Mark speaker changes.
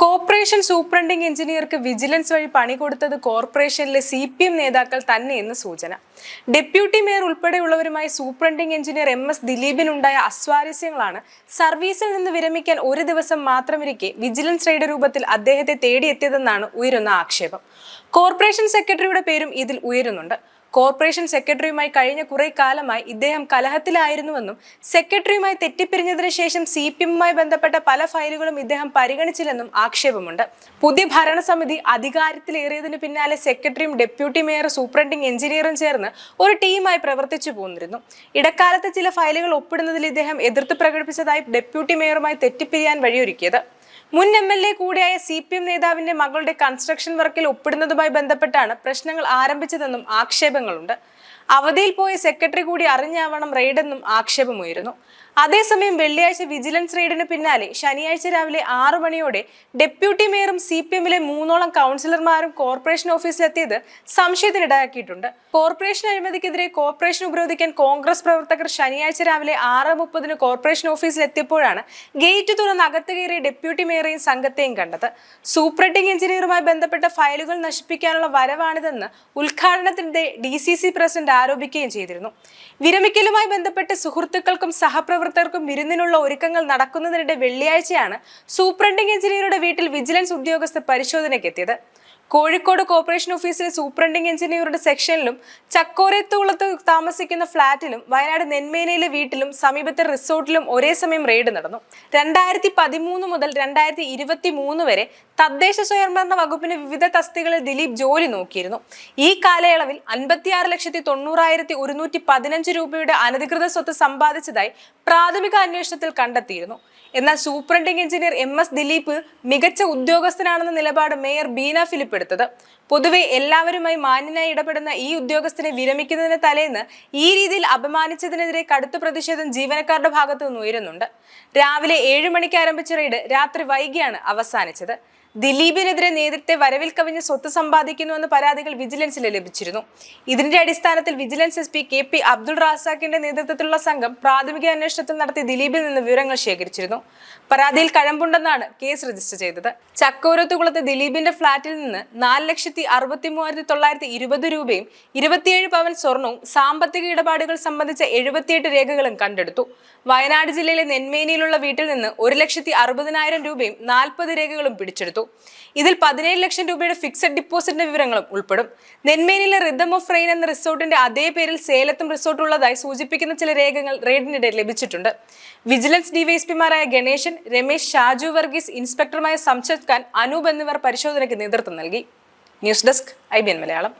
Speaker 1: Corporation superintending എഞ്ചിനീയർക്ക് vigilance വഴി പണി കൊടുത്തത് കോർപ്പറേഷനിലെ CPM നേതാക്കൾ തന്നെയെന്ന് സൂചന. ഡെപ്യൂട്ടി മേയർ ഉൾപ്പെടെയുള്ളവരുമായി സൂപ്രണ്ടിംഗ് എഞ്ചിനീയർ MS ദിലീപിനുണ്ടായ അസ്വാരസ്യങ്ങളാണ് സർവീസിൽ നിന്ന് വിരമിക്കാൻ ഒരു ദിവസം മാത്രമിരിക്കെ വിജിലൻസ് റെയ്ഡ് രൂപത്തിൽ അദ്ദേഹത്തെ തേടിയെത്തിയതെന്നാണ് ഉയരുന്ന ആക്ഷേപം. കോർപ്പറേഷൻ സെക്രട്ടറിയുടെ പേരും ഇതിൽ ഉയരുന്നുണ്ട്. കോർപ്പറേഷൻ സെക്രട്ടറിയുമായി കഴിഞ്ഞ കുറെ കാലമായി ഇദ്ദേഹം കലഹത്തിലായിരുന്നുവെന്നും സെക്രട്ടറിയുമായി തെറ്റിപ്പിരിഞ്ഞതിനു ശേഷം CPMുമായി ബന്ധപ്പെട്ട പല ഫയലുകളും ഇദ്ദേഹം പരിഗണിച്ചില്ലെന്നും ആക്ഷേപമുണ്ട്. പുതിയ ഭരണസമിതി അധികാരത്തിലേറിയതിനു പിന്നാലെ സെക്രട്ടറിയും ഡെപ്യൂട്ടി മേയർ സൂപ്രണ്ടിംഗ് എഞ്ചിനീയറും ചേർന്ന് ഒരു ടീമായി പ്രവർത്തിച്ചു പോന്നിരുന്നു. ഇടക്കാലത്ത് ചില ഫയലുകൾ ഒപ്പിടുന്നതിൽ ഇദ്ദേഹം എതിർത്ത് പ്രകടിപ്പിച്ചതായി ഡെപ്യൂട്ടി മേയറുമായി തെറ്റിപ്പിരിയാൻ വഴിയൊരുക്കിയത്. മുൻ MLA കൂടിയായ CPM നേതാവിന്റെ മകളുടെ കൺസ്ട്രക്ഷൻ വർക്കിൽ ഒപ്പിടുന്നതുമായി ബന്ധപ്പെട്ടാണ് പ്രശ്നങ്ങൾ ആരംഭിച്ചതെന്നും ആക്ഷേപങ്ങളുണ്ട്. അവധിയിൽ പോയ സെക്രട്ടറി കൂടി അറിഞ്ഞാവണം റെയ്ഡെന്നും ആക്ഷേപമുയരുന്നു. അതേസമയം വെള്ളിയാഴ്ച വിജിലൻസ് റെയ്ഡിന് പിന്നാലെ ശനിയാഴ്ച രാവിലെ 6 മണിയോടെ ഡെപ്യൂട്ടി മേയറും CPMലെ 3ഓളം കൗൺസിലർമാരും കോർപ്പറേഷൻ ഓഫീസിലെത്തിയത് സംശയത്തിനിടയാക്കിയിട്ടുണ്ട്. കോർപ്പറേഷൻ അഴിമതിക്കെതിരെ കോർപ്പറേഷൻ ഉപരോധിക്കാൻ കോൺഗ്രസ് പ്രവർത്തകർ ശനിയാഴ്ച രാവിലെ 6:30 കോർപ്പറേഷൻ ഓഫീസിലെത്തിയപ്പോഴാണ് ഗേറ്റ് തുറന്ന് അകത്ത് കയറിയ ഡെപ്യൂട്ടി മേയറെയും സംഘത്തെയും കണ്ടത്. സൂപ്രണ്ടിംഗ് എഞ്ചിനീയറുമായി ബന്ധപ്പെട്ട ഫയലുകൾ നശിപ്പിക്കാനുള്ള വരവാണിതെന്ന് ഉദ്ഘാടനത്തിന്റെ DCC പ്രസിഡന്റ് ആരോപിക്കുകയും ചെയ്തിരുന്നു. വിരമിക്കലുമായി ബന്ധപ്പെട്ട് സുഹൃത്തുക്കൾക്കും സഹപ്രവർത്തകർക്കും വിരുന്നിനുള്ള ഒരുക്കങ്ങൾ നടക്കുന്നതിനിടെ വെള്ളിയാഴ്ചയാണ് സൂപ്രണ്ടിംഗ് എഞ്ചിനീയറുടെ വീട്ടിൽ വിജിലൻസ് ഉദ്യോഗസ്ഥർ പരിശോധനയ്ക്കെത്തിയത്. കോഴിക്കോട് കോർപ്പറേഷൻ ഓഫീസിലെ സൂപ്രണ്ടിംഗ് എഞ്ചിനീയറുടെ സെക്ഷനിലും ചക്കോരത്തുകുളത്ത് താമസിക്കുന്ന ഫ്ളാറ്റിലും വയനാട് നെന്മേനയിലെ വീട്ടിലും സമീപത്തെ റിസോർട്ടിലും ഒരേ സമയം റെയ്ഡ് നടന്നു. 2013 മുതൽ 2023 വരെ തദ്ദേശ സ്വയംഭരണ വകുപ്പിന് വിവിധ തസ്തികകളിൽ ദിലീപ് ജോലി നോക്കിയിരുന്നു. ഈ കാലയളവിൽ 56,90,115 രൂപയുടെ അനധികൃത സ്വത്ത് സമ്പാദിച്ചതായി പ്രാഥമിക അന്വേഷണത്തിൽ കണ്ടെത്തിയിരുന്നു. എന്നാൽ സൂപ്രണ്ടിംഗ് എഞ്ചിനീയർ MS ദിലീപ് മികച്ച ഉദ്യോഗസ്ഥനാണെന്ന നിലപാട് മേയർ ബീന ഫിലിപ്പ് എടുത്തത്. പൊതുവെ എല്ലാവരുമായി മാന്യനായി ഇടപെടുന്ന ഈ ഉദ്യോഗസ്ഥനെ വിരമിക്കുന്നതിന് തലേന്ന് ഈ രീതിയിൽ അപമാനിച്ചതിനെതിരെ കടുത്ത പ്രതിഷേധം ജീവനക്കാരുടെ ഭാഗത്തു നിന്ന് ഉയരുന്നുണ്ട്. രാവിലെ 7 മണിക്ക് ആരംഭിച്ച റെയ്ഡ് രാത്രി വൈകിയാണ് അവസാനിച്ചത്. ദിലീപിനെതിരെ നേതൃത്വത്തെ വരവിൽ കവിഞ്ഞ് സ്വത്ത് സമ്പാദിക്കുന്നുവെന്ന പരാതികൾ വിജിലൻസിൽ ലഭിച്ചിരുന്നു. ഇതിന്റെ അടിസ്ഥാനത്തിൽ വിജിലൻസ് SP KP അബ്ദുൾ റാസാഖിന്റെ നേതൃത്വത്തിലുള്ള സംഘം പ്രാഥമിക അന്വേഷണത്തിൽ നടത്തി ദിലീപിൽ നിന്ന് വിവരങ്ങൾ ശേഖരിച്ചിരുന്നു. പരാതിയിൽ കഴമ്പുണ്ടെന്നാണ് കേസ് രജിസ്റ്റർ ചെയ്തത്. ചക്കോരത്തുകുളത്ത് ദിലീപിന്റെ ഫ്ളാറ്റിൽ നിന്ന് 4,63,920 രൂപയും 27 പവൻ സ്വർണവും സാമ്പത്തിക ഇടപാടുകൾ സംബന്ധിച്ച 78 രേഖകളും കണ്ടെടുത്തു. വയനാട് ജില്ലയിലെ നെന്മേനിയിലുള്ള വീട്ടിൽ നിന്ന് 1,60,000 രൂപയും 40 രേഖകളും പിടിച്ചെടുത്തു. ഇതിൽ 17 ലക്ഷം രൂപയുടെ ഫിക്സഡ് ഡിപ്പോസിറ്റിന്റെ വിവരങ്ങളും ഉൾപ്പെടും. നെന്മേനിയിലെ റിതം ഓഫ് റെയിൻ എന്ന റിസോർട്ടിന്റെ അതേ പേരിൽ സേലത്തും റിസോർട്ട് ഉള്ളതായി സൂചിപ്പിക്കുന്ന ചില രേഖകൾ റെയ്ഡിനിടെ ലഭിച്ചിട്ടുണ്ട്. വിജിലൻസ് DYSPമാരായ ഗണേശൻ, രമേശ്, ഷാജു വർഗീസ്, ഇൻസ്പെക്ടർമാരായ സംശത് ഖാൻ, അനൂപ് എന്നിവർ പരിശോധനയ്ക്ക് നേതൃത്വം നൽകി. News desk IBN Malayalam.